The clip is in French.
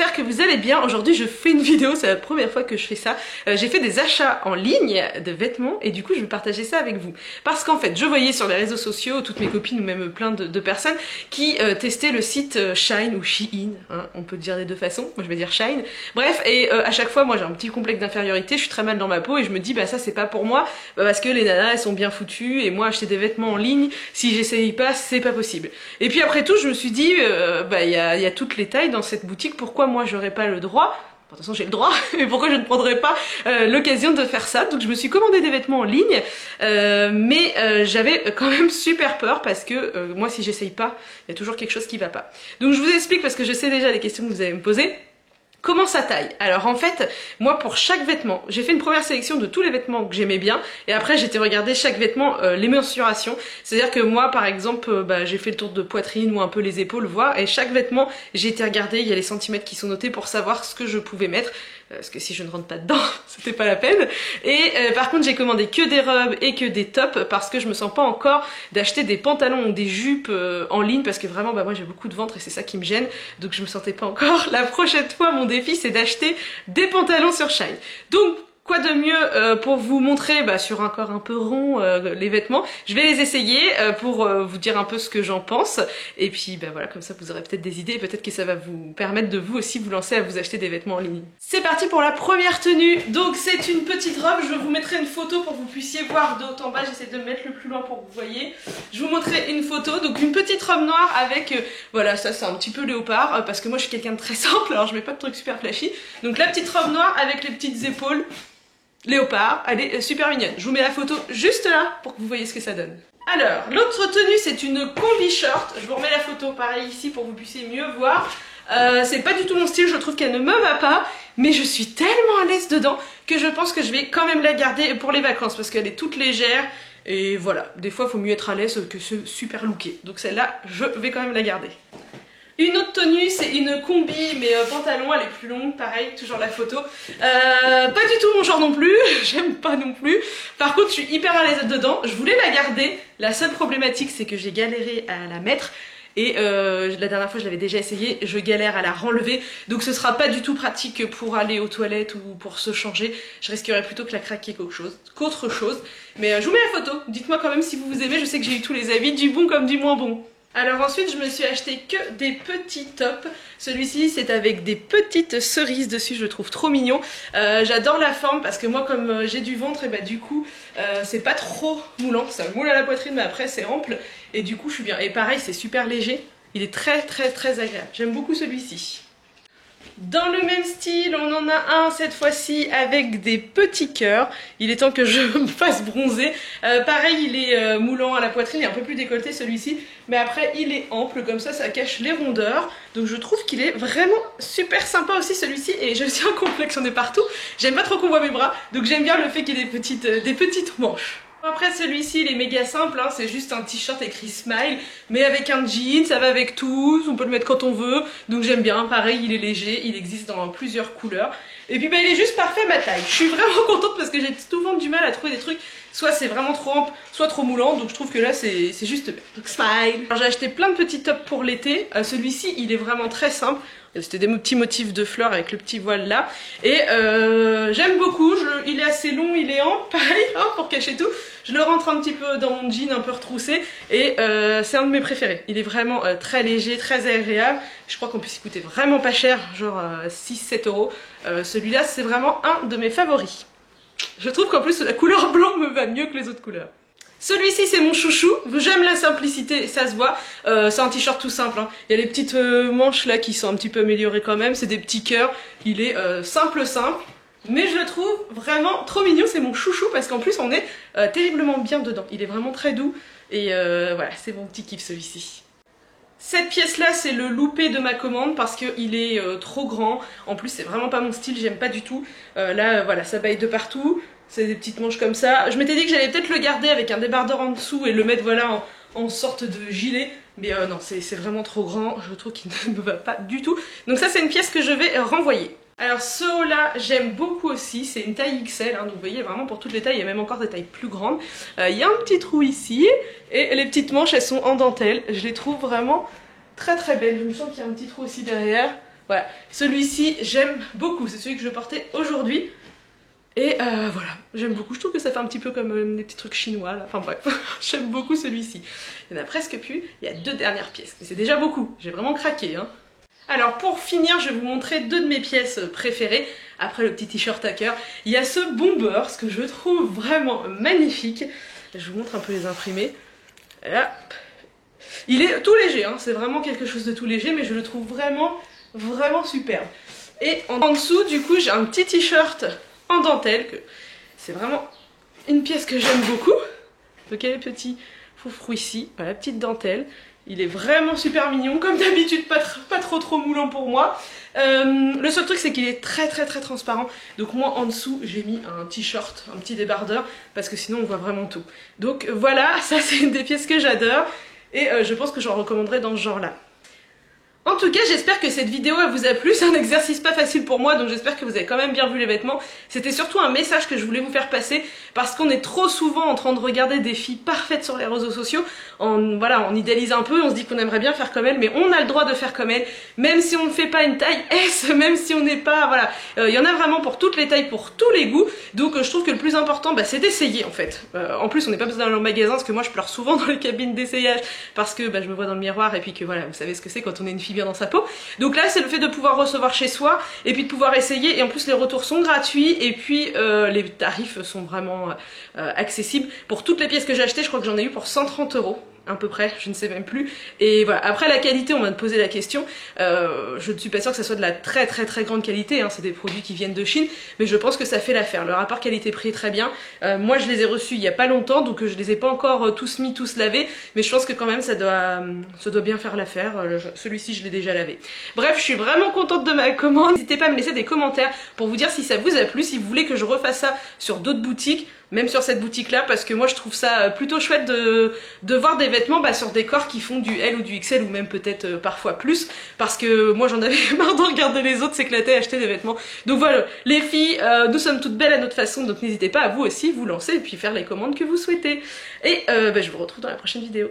j'espère que vous allez bien. Aujourd'hui je fais une vidéo, c'est la première fois que je fais ça. J'ai fait des achats en ligne de vêtements et du coup je vais partager ça avec vous. Parce qu'en fait je voyais sur les réseaux sociaux toutes mes copines ou même plein de personnes qui testaient le site Shine ou Shein, hein, on peut dire des deux façons, moi je vais dire Shine. Bref, et à chaque fois moi j'ai un petit complexe d'infériorité, je suis très mal dans ma peau et je me dis bah ça c'est pas pour moi, parce que les nanas elles sont bien foutues et moi acheter des vêtements en ligne, si j'essaye pas c'est pas possible. Et puis après tout je me suis dit bah il y a toutes les tailles dans cette boutique, pourquoi moi j'aurais pas le droit? De toute façon j'ai le droit, mais pourquoi je ne prendrais pas l'occasion de faire ça? Donc je me suis commandé des vêtements en ligne, mais j'avais quand même super peur parce que moi si j'essaye pas, il y a toujours quelque chose qui va pas. Donc je vous explique parce que je sais déjà les questions que vous allez me poser. Comment ça taille? Alors en fait, moi pour chaque vêtement, j'ai fait une première sélection de tous les vêtements que j'aimais bien et après j'ai été regarder chaque vêtement les mensurations. C'est-à-dire que moi par exemple, j'ai fait le tour de poitrine ou un peu les épaules voir et chaque vêtement j'ai été regarder, il y a les centimètres qui sont notés pour savoir ce que je pouvais mettre. Parce que si je ne rentre pas dedans, c'était pas la peine. Et par contre j'ai commandé que des robes et que des tops parce que je me sens pas encore d'acheter des pantalons ou des jupes en ligne parce que vraiment moi j'ai beaucoup de ventre et c'est ça qui me gêne, donc je me sentais pas encore. La prochaine fois mon défi c'est d'acheter des pantalons sur Shine. Donc quoi de mieux pour vous montrer sur un corps un peu rond les vêtements. Je vais les essayer pour vous dire un peu ce que j'en pense. Et puis voilà, comme ça vous aurez peut-être des idées et peut-être que ça va vous permettre de vous aussi vous lancer à vous acheter des vêtements en ligne. C'est parti pour la première tenue. Donc c'est une petite robe, je vous mettrai une photo pour que vous puissiez voir de haut en bas. J'essaie de me mettre le plus loin pour que vous voyez. Je vous montrerai une photo. Donc une petite robe noire avec, voilà, ça c'est un petit peu léopard parce que moi je suis quelqu'un de très simple, alors je mets pas de trucs super flashy. Donc la petite robe noire avec les petites épaules. Léopard, elle est super mignonne. Je vous mets la photo juste là pour que vous voyez ce que ça donne. Alors, l'autre tenue c'est une combi short. Je vous remets la photo pareil ici pour que vous puissiez mieux voir. C'est pas du tout mon style, je trouve qu'elle ne me va pas, mais je suis tellement à l'aise dedans que je pense que je vais quand même la garder pour les vacances parce qu'elle est toute légère et voilà, des fois il faut mieux être à l'aise que se super looker. Donc celle-là, je vais quand même la garder. Une autre tenue, c'est une combi, mais pantalon, elle est plus longue, pareil, toujours la photo. Pas du tout mon genre non plus, j'aime pas non plus. Par contre, je suis hyper à l'aise dedans, je voulais la garder. La seule problématique, c'est que j'ai galéré à la mettre. Et la dernière fois je l'avais déjà essayé, je galère à la renlever, donc ce sera pas du tout pratique pour aller aux toilettes ou pour se changer. Je risquerais plutôt que la craquer qu'autre chose. Mais je vous mets la photo, dites-moi quand même si vous vous aimez, je sais que j'ai eu tous les avis, du bon comme du moins bon. Alors ensuite je me suis acheté que des petits tops. Celui-ci c'est avec des petites cerises dessus, je le trouve trop mignon. J'adore la forme parce que moi comme j'ai du ventre et du coup c'est pas trop moulant. Ça moule à la poitrine mais après c'est ample et du coup je suis bien. Et pareil c'est super léger, il est très agréable. J'aime beaucoup celui-ci. Dans le même style, on en a un cette fois-ci avec des petits cœurs. Il est temps que je me fasse bronzer. Pareil, il est moulant à la poitrine, il est un peu plus décolleté celui-ci. Mais après, il est ample, comme ça cache les rondeurs. Donc je trouve qu'il est vraiment super sympa aussi celui-ci. Et j'ai aussi un complexe, on est partout. J'aime pas trop qu'on voit mes bras, donc j'aime bien le fait qu'il ait des petites manches. Après celui-ci il est méga simple, hein, c'est juste un t-shirt écrit Smile, mais avec un jean, ça va avec tout, on peut le mettre quand on veut, donc j'aime bien, pareil il est léger, il existe dans plusieurs couleurs, et puis il est juste parfait à ma taille. Je suis vraiment contente parce que j'ai souvent du mal à trouver des trucs, soit c'est vraiment trop ample, soit trop moulant, donc je trouve que là c'est juste bien. Donc Smile. Alors j'ai acheté plein de petits tops pour l'été, celui-ci il est vraiment très simple. C'était des petits motifs de fleurs avec le petit voile là. Et j'aime beaucoup, il est assez long, il est ample, pareil, hein, pour cacher tout. Je le rentre un petit peu dans mon jean un peu retroussé. Et c'est un de mes préférés. Il est vraiment très léger, très agréable. Je crois qu'en plus il coûtait vraiment pas cher, genre 6-7 euros. Celui-là c'est vraiment un de mes favoris. Je trouve qu'en plus la couleur blanc me va mieux que les autres couleurs. Celui-ci c'est mon chouchou, j'aime la simplicité, ça se voit, c'est un t-shirt tout simple, hein. Il y a les petites manches là qui sont un petit peu améliorées quand même, c'est des petits cœurs, il est simple, mais je le trouve vraiment trop mignon, c'est mon chouchou parce qu'en plus on est terriblement bien dedans, il est vraiment très doux et voilà, c'est mon petit kiff celui-ci. Cette pièce là c'est le loupé de ma commande parce qu'il est trop grand, en plus c'est vraiment pas mon style, j'aime pas du tout, là voilà ça baille de partout. C'est des petites manches comme ça. Je m'étais dit que j'allais peut-être le garder avec un débardeur en dessous et le mettre voilà en sorte de gilet. Mais non, c'est vraiment trop grand. Je trouve qu'il ne me va pas du tout. Donc ça, c'est une pièce que je vais renvoyer. Alors ce haut là, j'aime beaucoup aussi. C'est une taille XL. Hein, donc vous voyez, vraiment pour toutes les tailles, il y a même encore des tailles plus grandes. Il y a un petit trou ici. Et les petites manches, elles sont en dentelle. Je les trouve vraiment très belles. Je me sens qu'il y a un petit trou aussi derrière. Voilà, celui-ci j'aime beaucoup, c'est celui que je portais aujourd'hui. Et voilà, j'aime beaucoup, je trouve que ça fait un petit peu comme des petits trucs chinois là, enfin bref, j'aime beaucoup celui-ci. Il y en a presque plus, il y a 2 dernières pièces, mais c'est déjà beaucoup, j'ai vraiment craqué hein. Alors pour finir, je vais vous montrer 2 de mes pièces préférées, après le petit t-shirt à cœur. Il y a ce bomber, ce que je trouve vraiment magnifique. Je vous montre un peu les imprimés. Et là, il est tout léger, hein. C'est vraiment quelque chose de tout léger, mais je le trouve vraiment superbe. Et en dessous, du coup, j'ai un petit t-shirt en dentelle, que c'est vraiment une pièce que j'aime beaucoup. Donc il y a les petits froufrous ici, voilà, petite dentelle. Il est vraiment super mignon, comme d'habitude, pas trop moulant pour moi. Le seul truc c'est qu'il est très transparent. Donc moi en dessous j'ai mis un t-shirt, un petit débardeur, parce que sinon on voit vraiment tout. Donc voilà, ça c'est une des pièces que j'adore. Et je pense que j'en recommanderais dans ce genre là. En tout cas, j'espère que cette vidéo elle vous a plu. C'est un exercice pas facile pour moi, donc j'espère que vous avez quand même bien vu les vêtements. C'était surtout un message que je voulais vous faire passer, parce qu'on est trop souvent en train de regarder des filles parfaites sur les réseaux sociaux. Voilà, on idéalise un peu, on se dit qu'on aimerait bien faire comme elles, mais on a le droit de faire comme elles, même si on ne fait pas une taille S, même si on n'est pas... Voilà, il y en a vraiment pour toutes les tailles, pour tous les goûts, donc je trouve que le plus important, bah, c'est d'essayer en fait. En plus, on n'est pas besoin d'aller au magasin, parce que moi je pleure souvent dans les cabines d'essayage, parce que bah, je me vois dans le miroir, et puis que voilà, vous savez ce que c'est quand on est une fille bien dans sa peau. Donc là c'est le fait de pouvoir recevoir chez soi et puis de pouvoir essayer, et en plus les retours sont gratuits, et puis les tarifs sont vraiment accessibles. Pour toutes les pièces que j'ai achetées, je crois que j'en ai eu pour 130 € à peu près, je ne sais même plus. Et voilà, après la qualité, on va me poser la question, je ne suis pas sûre que ça soit de la très grande qualité, hein. C'est des produits qui viennent de Chine, mais je pense que ça fait l'affaire. Le rapport qualité-prix est très bien. Moi je les ai reçus il y a pas longtemps, donc je les ai pas encore tous mis, tous lavés, mais je pense que quand même ça doit bien faire l'affaire. Celui-ci je l'ai déjà lavé. Bref, je suis vraiment contente de ma commande. N'hésitez pas à me laisser des commentaires pour vous dire si ça vous a plu, si vous voulez que je refasse ça sur d'autres boutiques, même sur cette boutique là, parce que moi je trouve ça plutôt chouette de voir des vêtements sur des corps qui font du L ou du XL, ou même peut-être parfois plus, parce que moi j'en avais marre de regarder les autres s'éclater à acheter des vêtements. Donc voilà, les filles, nous sommes toutes belles à notre façon, donc n'hésitez pas à vous aussi vous lancer et puis faire les commandes que vous souhaitez. Et je vous retrouve dans la prochaine vidéo.